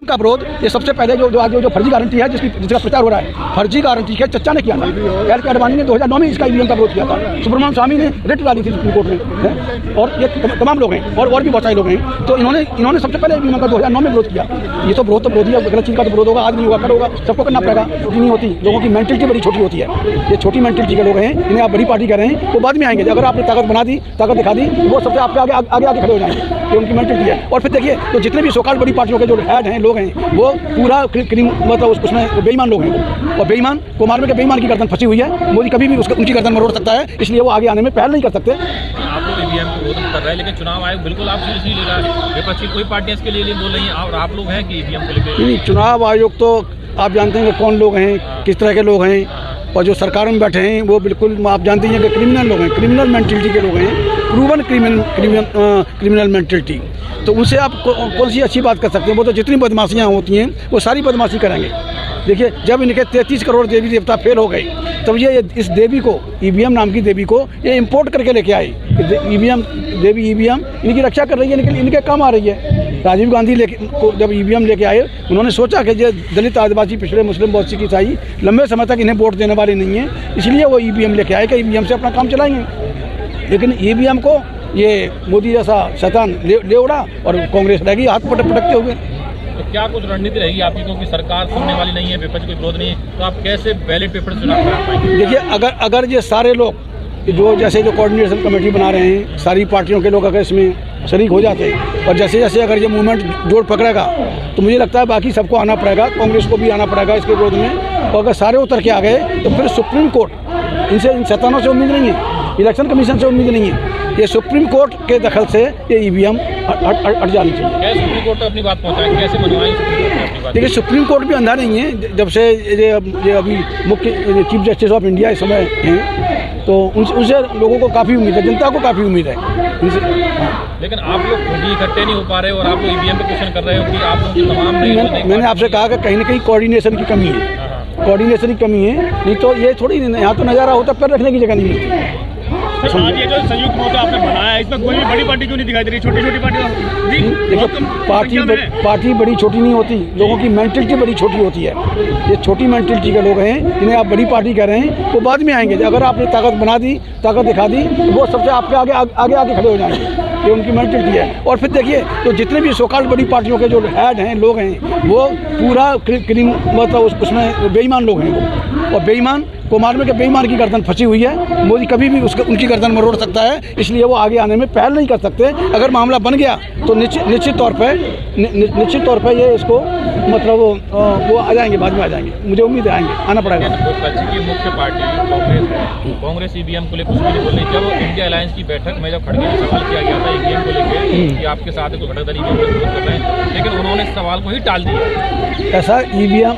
का विरोध ये सबसे पहले जो फर्जी गारंटी है जिसका प्रचार हो रहा है, फर्जी गारंटी के चच्चा ने किया था। एल के अडवाणी ने 2009 में इसका ईवीएम का विरोध किया था। सुब्रमण्यम स्वामी ने रिट डाली थी सुप्रीम कोर्ट में, और ये तमाम लोग हैं और भी बहुत सारे लोग हैं। तो इन्होंने सबसे पहले ईवीएम का 2009 में विरोध किया। ये तो विरोधी है, गलत चीज़ का तो विरोध होगा, आज नहीं होगा, कल होगा, सबको करना पड़ेगा। नहीं होती, लोगों की मेंटलिटी बड़ी छोटी होती है। ये छोटी मेंटलिटी के लोग हैं, इन्हें आप बड़ी पार्टी कह रहे हैं, वो बाद में आएंगे। अगर आपने ताकत बना दी, ताकत दिखा दी, वो सबसे आपके आगे खड़े हो जाएंगे। ये उनकी मेंटलिटी है। और फिर देखिए, तो जितने भी सोकाल बड़ी पार्टियों के जो हेड हैं, लोग हैं, वो पूरा मतलब उसमें बेईमान लोग हैं। और बेईमान को मारने के बेईमान की गर्दन फंसी हुई है। मोदी कभी भी उनकी गर्दन मरोड़ सकता है, इसलिए वो आगे आने में पहल नहीं कर सकते। आप लोग ईवीएम को विरोध कर रहे हैं, लेकिन चुनाव आयोग बिल्कुल आप सीरियस नहीं ले रहा है। विपक्षी कोई पार्टियां इसके लिए बोल रही हैं, और आप लोग हैं कि ईवीएम को लेकर? नहीं, चुनाव आयोग तो आप जानते हैं कि कौन लोग हैं, किस तरह के लोग हैं, और जो सरकार में बैठे हैं वो बिल्कुल आप जानते हैं कि क्रिमिनल लोग हैं, क्रिमिनल मेंटलिटी के लोग हैं, प्रूवन क्रिमिनल मेंटलिटी। तो उनसे आप कौन सी अच्छी बात कर सकते हैं? वो तो जितनी बदमाशियाँ होती हैं वो सारी बदमाशी करेंगे। देखिए, जब इनके 33 करोड़ देवी देवता फेल हो गए, तब ये इस देवी को, ईवीएम नाम की देवी को, ये इंपोर्ट करके लेके आए। ईवीएम देवी, ईवीएम इनकी रक्षा कर रही है, इनके काम आ रही है। राजीव गांधी को जब ईवीएम लेके आए, उन्होंने सोचा कि ये दलित, आदिवासी, पिछड़े, मुस्लिम, बहुत सिख, ईसाई लंबे समय तक इन्हें वोट देने वाले नहीं है, इसलिए वो ईवीएम लेके आए कि ईवीएम से अपना काम चलाएंगे। लेकिन ईवीएम को ये मोदी जैसा शैतान ले उड़ा और कांग्रेस रहेगी हाथ पटकते हुए। तो क्या कुछ रणनीति रहेगी आपकी, क्योंकि सरकार सुनने वाली नहीं है, विपक्ष कोई विरोध नहीं है, तो आप कैसे बैलेट पेपर चुनाव करा पाएंगे? देखिए, अगर ये सारे लोग जो कोऑर्डिनेशन कमेटी बना रहे हैं, सारी पार्टियों के लोग अगर इसमें शरीक हो जाते हैं, और जैसे जैसे अगर ये मूवमेंट जोर पकड़ेगा, तो मुझे लगता है बाकी सबको आना पड़ेगा, कांग्रेस को भी आना पड़ेगा इसके विरोध में। और अगर सारे उतर के आ गए, तो फिर सुप्रीम कोर्ट, इन शैतानों से उम्मीद नहीं है, इलेक्शन कमीशन से उम्मीद नहीं है, ये सुप्रीम कोर्ट के दखल से ये ईवीएम हट जानी चाहिए। कैसे सुप्रीम कोर्ट अपनी बात पहुंचाएं, कैसे मनवाएं सुप्रीम कोर्ट अपनी बात? देखिए, सुप्रीम कोर्ट भी अंधा नहीं है। जब से ये अभी मुख्य चीफ जस्टिस ऑफ इंडिया इस समय हैं, तो उनसे लोगों को काफ़ी उम्मीद है, जनता को काफ़ी उम्मीद है उनसे। लेकिन आप लोग खुद ही इकट्ठे नहीं हो पा रहे, और आप लोग ईवीएम पे क्वेश्चन कर रहे हो कि आप लोग तमाम मैंने आपसे कहा कि कहीं ना कहीं कोऑर्डिनेशन की कमी है, कोऑर्डिनेशन की कमी है। नहीं तो ये थोड़ी, यहाँ तो नज़ारा होता, पैर रखने की जगह नहीं मिलती। आज ये जो संयुक्त मोर्चा आपने बनाया, इसमें कोई भी बड़ी पार्टी क्यों नहीं दिखाई दे रही? छोटी छोटी पार्टी देखो, पार्टी बड़ी छोटी नहीं होती, लोगों की मेंटलिटी बड़ी छोटी होती है। ये छोटी मेंटलिटी के लोग हैं, इन्हें आप बड़ी पार्टी कह रहे हैं, वो बाद में आएंगे। अगर आपने ताकत बना दी, ताकत दिखा दी, तो वो सबसे आपके आगे खड़े हो जाएंगे। ये उनकी मेंटलिटी है। और फिर देखिए, तो जितने भी सोकाल बड़ी पार्टियों के जो हेड हैं, लोग हैं, वो पूरा मतलब उसमें बेईमान लोग हैं वो। और बेईमान को मारने के बेईमान की गर्दन फंसी हुई है। मोदी कभी भी उनकी गर्दन मरोड़ सकता है, इसलिए वो आगे आने में पहल नहीं कर सकते। अगर मामला बन गया तो निश्चित तौर पे ये इसको मतलब वो आ जाएंगे, बाद में आ जाएंगे। मुझे उम्मीद है आएंगे, आना पड़ेगा। विपक्ष की मुख्य पार्टी कांग्रेस है, कांग्रेस ईवीएम को लेकर कुछ भी नहीं बोल रही थी। जब इंडिया अलायंस की बैठक में जब खड़गे ने सवाल किया गया था ईवीएम को लेकर कि आपके साथ कोई घटकदर ईवीएम को विरोध कर रहे हैं, लेकिन उन्होंने इस सवाल को ही टाल दिया। ऐसा ईवीएम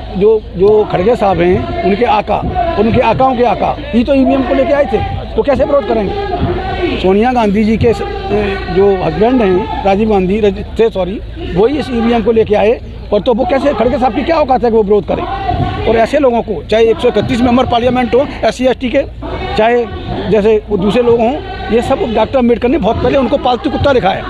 जो खड़गे साहब हैं, उनके आका, उनके आकाओं के आका ही तो ईवीएम को लेके आए थे, तो कैसे विरोध करेंगे? सोनिया गांधी जी के जो हस्बैंड हैं, राजीव गांधी थे, सॉरी, वही इस ईवीएम को लेके आए। और तो वो कैसे, खड़गे साहब की क्या औकात है कि वो विरोध करें? और ऐसे लोगों को, चाहे 131 मेंबर पार्लियामेंट हो SC ST के, चाहे जैसे वो दूसरे लोग हों, ये सब डॉक्टर अम्बेडकर ने बहुत पहले उनको पालतू कुत्ता लिखा है,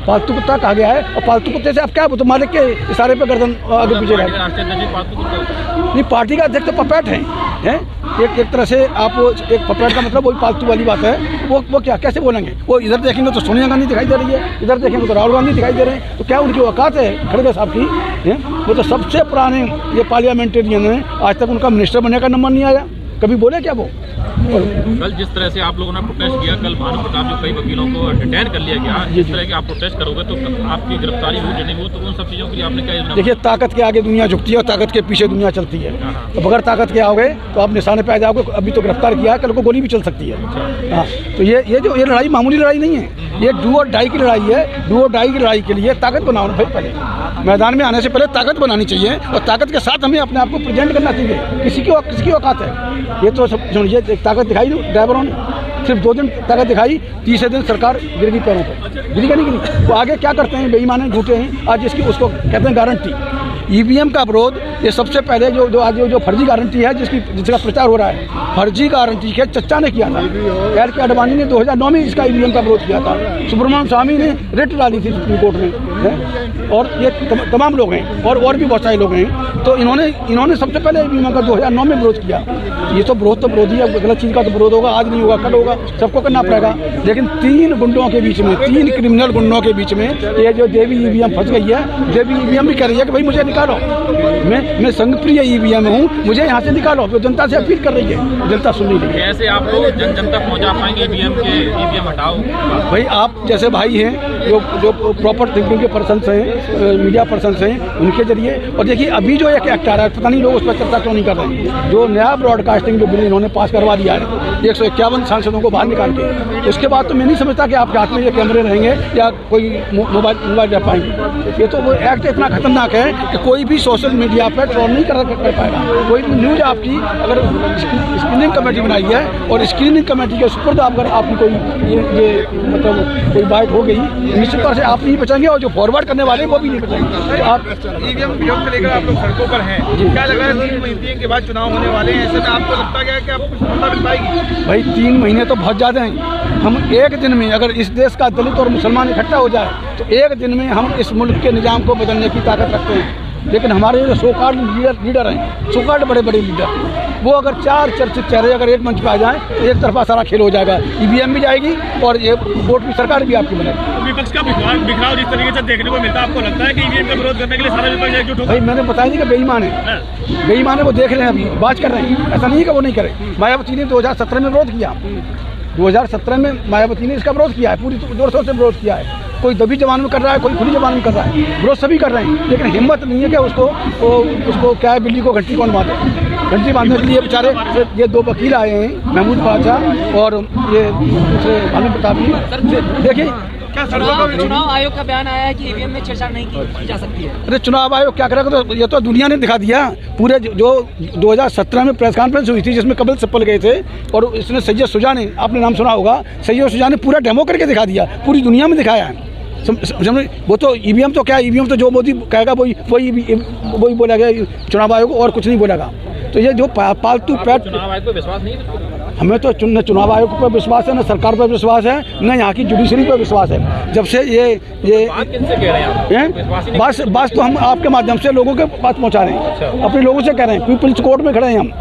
पालतू कुत्ता कहा गया है। और पालतू कुत्ते से आप क्या, तो मालिक के इशारे पे गर्दन आगे पीछे रहते नहीं। पार्टी का अध्यक्ष तो पपेट है। एक तरह से आप, एक पपेट का मतलब वही पालतू वाली बात है। वो क्या, कैसे बोलेंगे? वो इधर देखेंगे तो सोनिया गांधी दिखाई दे रही है, इधर देखेंगे तो राहुल गांधी दिखाई दे रहे हैं। तो क्या उनकी औकात है खड़गे साहब की? वो तो सबसे पुराने ये पार्लियामेंटेरियन है, आज तक उनका मिनिस्टर बनने का नंबर नहीं आया। कभी बोले क्या वो? कल जिस तरह से आप लोगों ने प्रोटेस्ट किया, कल भानु प्रताप जो कई वकीलों को डिटेन कर लिया गया, जिस तरह के आप प्रोटेस्ट करोगे तो आपकी गिरफ्तारी हो नहीं हो, तो उन सब चीज़ों के लिए आपने क्या? देखिए, ताकत के आगे दुनिया झुकती है और ताकत के पीछे दुनिया चलती है। तो बगैर ताकत के आओगे तो आप निशाने पे आ जाओगे। अभी तो गिरफ्तार किया है, कल को गोली भी चल सकती है। हाँ, तो ये लड़ाई मामूली लड़ाई नहीं है, ये डू और डाई की लड़ाई है। डू और डाई की लड़ाई के लिए ताकत बनाओ भाई, पहले मैदान में आने से पहले ताकत बनानी चाहिए, और ताकत के साथ हमें अपने आप को प्रेजेंट करना चाहिए। किसी की औकात है? ये तो सब सुनिए, एक ताकत दिखाई दो ड्राइवरों ने, सिर्फ 2 दिन ताकत दिखाई, तीसरे दिन सरकार गिर गई पैरों पर। गिरी का नहीं गिरी, वो आगे क्या करते हैं? बेईमान हैं, झूठे हैं। आज उसको कहते हैं गारंटी। ईवीएम का विरोध ये सबसे पहले जो आज जो फर्जी गारंटी है जिसका प्रचार हो रहा है, फर्जी गारंटी के चच्चा ने किया था। एल के आडवाणी ने 2009 में इसका ईवीएम का विरोध किया था। सुब्रमण्यम स्वामी ने रिट डाली थी सुप्रीम कोर्ट में, और ये तमाम लोग हैं और भी बहुत सारे लोग हैं। तो इन्होंने सबसे पहले ईवीएम का 2009 में विरोध किया। ये तो विरोध ही है, गलत चीज़ का तो विरोध होगा, आज नहीं होगा कल होगा, सबको करना पड़ेगा। लेकिन 3 गुंडों के बीच में, 3 क्रिमिनल गुंडों के बीच में ये जो देवी ईवीएम फंस गई है, देवी ईवीएम भी कह रही है कि भाई मुझे निकालो, मैं संघप्रिय ईवीएम हूँ, मुझे यहाँ से निकालो। तो जनता से अपील कर रही है, जनता सुन नहीं रही है। कैसे आप लोग जन तक पहुँचा पाएंगे ईवीएम हटाओ? भाई आप जैसे भाई हैं जो प्रॉपर थिंकिंग के पर्सन हैं, मीडिया पर्सन हैं, उनके जरिए। और देखिए अभी जो एक एक्ट आ रहा है, पता नहीं लोग उस पर चर्चा क्यों नहीं कर रहे हैं, जो नया ब्रॉडकास्टिंग जो बिल इन्होंने पास करवा दिया है 151 सांसदों को बाहर निकाल के, उसके बाद तो मैं नहीं समझता कि आपके हाथ में ये कैमरे रहेंगे या कोई मोबाइल रख पाएंगे। ये तो वो एक्ट इतना खतरनाक है कि कोई भी सोशल मीडिया पर ट्रोल नहीं कर पाएगा। कोई भी न्यूज़ आपकी अगर स्क्रीनिंग कमेटी बनाई है और स्क्रीनिंग कमेटी के सुपुर्द अगर आपकी कोई ये मतलब कोई बाइट हो गई, निश्चित तौर से आप नहीं बचेंगे और जो फॉरवर्ड करने वाले वो भी नहीं बचेंगे। तो आप ईवीएम को लेकर आप लोग सड़कों पर हैं, क्या लग रहा है 3 महीने के बाद चुनाव होने वाले हैं, ऐसे में आपको लगता है कि आपको सफलता मिल पाएगी? भाई 3 महीने तो बहुत ज़्यादा हैं। हम एक दिन में अगर इस देश का दलित और मुसलमान इकट्ठा हो जाए तो एक दिन में हम इस मुल्क के निज़ाम को बदलने की ताकत रखते हैं। लेकिन हमारे जो सोकार्ड लीडर हैं, सोकार्ड बड़े लीडर, वो अगर 4 चर्चित चेहरे अगर एक मंच पे आ जाएं तो एक तरफा सारा खेल हो जाएगा। ईवीएम भी जाएगी और ये वोट की सरकार भी आपकी बनेगी। विपक्ष का बिखराव जिस तरीके से देखने को मिलता है, आपको लगता है कि ईवीएम का विरोध करने के लिए सारा विपक्ष एकजुट होगा? भाई मैंने बताया नहीं कि बेईमान है, बेईमान है, वो देख रहे हैं, अभी बात कर रहे हैं। ऐसा नहीं है कि वो नहीं करे। मायावती ने 2017 में विरोध किया, 2017 में मायावती ने इसका विरोध किया है, पूरी जोर शोर से विरोध किया है। कोई दबी जबान में कर रहा है, कोई खुली जबान में कर रहा है, विरोध सभी कर रहे हैं। लेकिन हिम्मत नहीं है कि उसको क्या है, बिल्ली को घंटी कौन बांधे। घंटी बांधने के लिए बेचारे ये 2 वकील आए हैं, महमूद पाचा और ये दूसरे भानु प्रताप जी। देखिए चुनाव आयोग का बयान आया है कि ईवीएम में छेड़छाड़ नहीं की जा सकती है। अरे चुनाव आयोग क्या करेगा? तो ये तो दुनिया ने दिखा दिया। पूरे जो 2017 में प्रेस कॉन्फ्रेंस हुई थी जिसमें कपिल सिब्बल गए थे और इसने सैयद शुजा ने, आपने नाम सुना होगा, सैयद शुजा ने पूरा डेमो करके दिखा दिया, पूरी दुनिया में दिखाया है। वो तो ईवीएम तो क्या, ईवीएम तो जो मोदी कहेगा वही बोला गया चुनाव आयोग, और कुछ नहीं बोलेगा। तो ये जो पालतू पैट, चुनाव आयोग पर विश्वास नहीं है? हमें तो न चुनाव आयोग पर विश्वास है, न सरकार पर विश्वास है, न यहाँ की जुडिशरी पर विश्वास है। जब से ये बात किनसे कह रहे हैं आप? बात तो हम आपके माध्यम से लोगों के पास पहुँचा रहे हैं। अच्छा। अपने लोगों से कह रहे हैं। पीपल्स कोर्ट में खड़े हैं हम,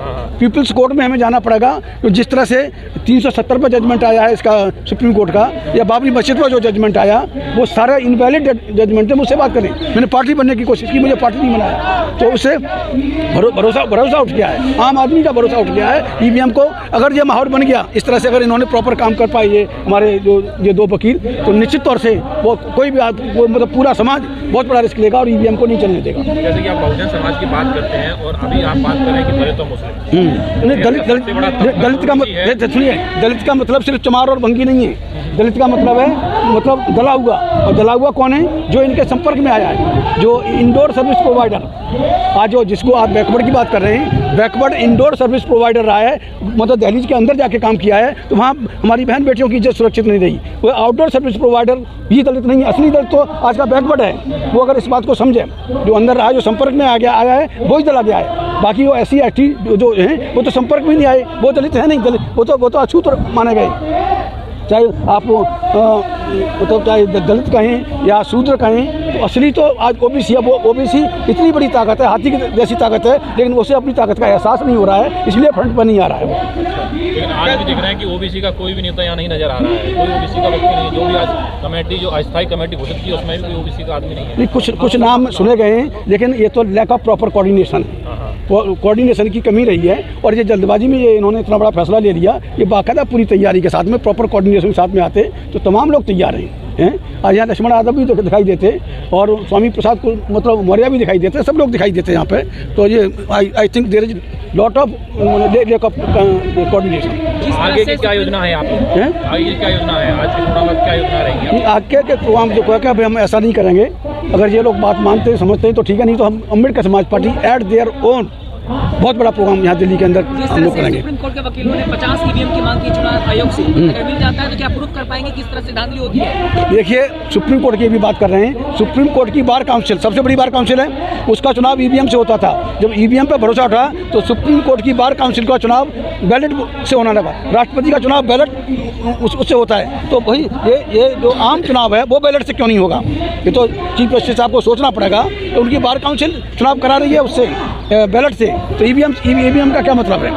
पीपल्स कोर्ट में हमें जाना पड़ेगा। तो जिस तरह से 370 पर जजमेंट आया है इसका सुप्रीम कोर्ट का, या बाबरी मस्जिद पर जो जजमेंट आया, वो सारा इनवैलिड जजमेंट है। मुझसे बात करें, मैंने पार्टी बनने की कोशिश की, मुझे पार्टी नहीं बनाया, तो उससे भरोसा उठ गया है, आम आदमी का भरोसा उठ गया है ईवीएम को। अगर ये माहौल बन गया इस तरह से, अगर इन्होंने प्रॉपर काम कर पाए ये हमारे जो ये 2 वकील, तो निश्चित तौर से वो कोई भी मतलब पूरा समाज बहुत बड़ा रिस्क लेगा और ईवीएम को नहीं चलने देगा। जैसे कि आप बहुजन समाज की बात करते हैं और अभी आप बात कर रहे हैं कि दलित और मुस्लिम, दलित का मतलब सिर्फ चमार और भंगी नहीं है। दलित का मतलब है दला हुआ, और दला हुआ कौन है? जो इनके संपर्क में आया है, जो इंडोर सर्विस प्रोवाइडर, आज जो जिसको आप बैकवर्ड की बात कर रहे हैं, बैकवर्ड इंडोर सर्विस प्रोवाइडर रहा है, मतलब दहलीज के अंदर जाके काम किया है, तो वहाँ हमारी बहन बेटियों की इज्जत सुरक्षित नहीं रही। वो आउटडोर सर्विस प्रोवाइडर ये दलित नहीं है, असली दलित तो आज का बैकवर्ड है। वो अगर इस बात को समझे, जो अंदर रहा, जो संपर्क में आया है, वो ही दला गया है। बाकी वो SC ST जो हैं वो तो संपर्क में नहीं आए, वो दलित है नहीं, दलित वो तो अछूत माने गए। चाहे आप मतलब चाहे दलित कहें या शूद्र कहें, तो असली तो आज OBC है। वो OBC इतनी बड़ी ताकत है, हाथी की जैसी ताकत है, लेकिन उसे अपनी ताकत का एहसास नहीं हो रहा है, इसलिए फ्रंट पर नहीं आ रहा है वो। लेकिन आज भी दिख रहा है कि OBC का कोई भी नेता यहाँ नहीं नजर आ रहा है, कोई OBC का व्यक्ति नहीं। जो भी आज कमेटी, जो अस्थायी कमेटी घोषित की, उसमें भी कोई OBC का आदमी नहीं है। कुछ नाम सुने गए हैं, लेकिन ये तो लैक ऑफ प्रॉपर कोऑर्डिनेशन है, कोऑर्डिनेशन की कमी रही है। और ये जल्दबाजी में ये इन्होंने इतना बड़ा फैसला ले लिया। ये बाकायदा पूरी तैयारी के साथ में, प्रॉपर कोऑर्डिनेशन के साथ में आते तो तमाम लोग तैयार हैं। आज यहाँ लक्ष्मण यादव भी तो दिखाई देते, और स्वामी प्रसाद को मतलब मौर्य भी दिखाई देते, सब लोग दिखाई देते यहाँ पे। तो ये I think there is lot of lack of coordination. आगे की क्या योजना है आपकी? आगे क्या योजना है? आज के चुनाव में क्या योजना रहेगी? आगे के प्रोग्राम जो कहा कि हम ऐसा नहीं करेंगे, अगर ये लोग बात मानते हैं, समझते हैं तो ठीक है, नहीं तो हम अम्बेडकर समाज पार्टी एट देयर ओन बहुत बड़ा प्रोग्राम यहाँ दिल्ली के अंदर जिस हम तरह लोग से करेंगे। सुप्रीम कोर्ट के वकीलों ने 50 ईवीएम की मांग की चुनाव आयोग से, अगर मिल जाता है तो क्या प्रूफ कर पाएंगे किस तरह से धांधली होती है? देखिए, सुप्रीम कोर्ट की भी बात कर रहे हैं। सुप्रीम कोर्ट की बार काउंसिल सबसे बड़ी बार काउंसिल है, उसका चुनाव ईवीएम से होता था। जब ईवीएम पर भरोसा उठा तो सुप्रीम कोर्ट की बार काउंसिल का चुनाव बैलेट से होना लगा। राष्ट्रपति का चुनाव बैलेट उससे होता है, तो वही ये जो आम चुनाव है वो बैलेट से क्यों नहीं होगा? ये तो चीफ जस्टिस साहब को सोचना पड़ेगा। तो उनकी बार काउंसिल चुनाव करा रही है उससे बैलेट से, तो ईवीएम का क्या मतलब है?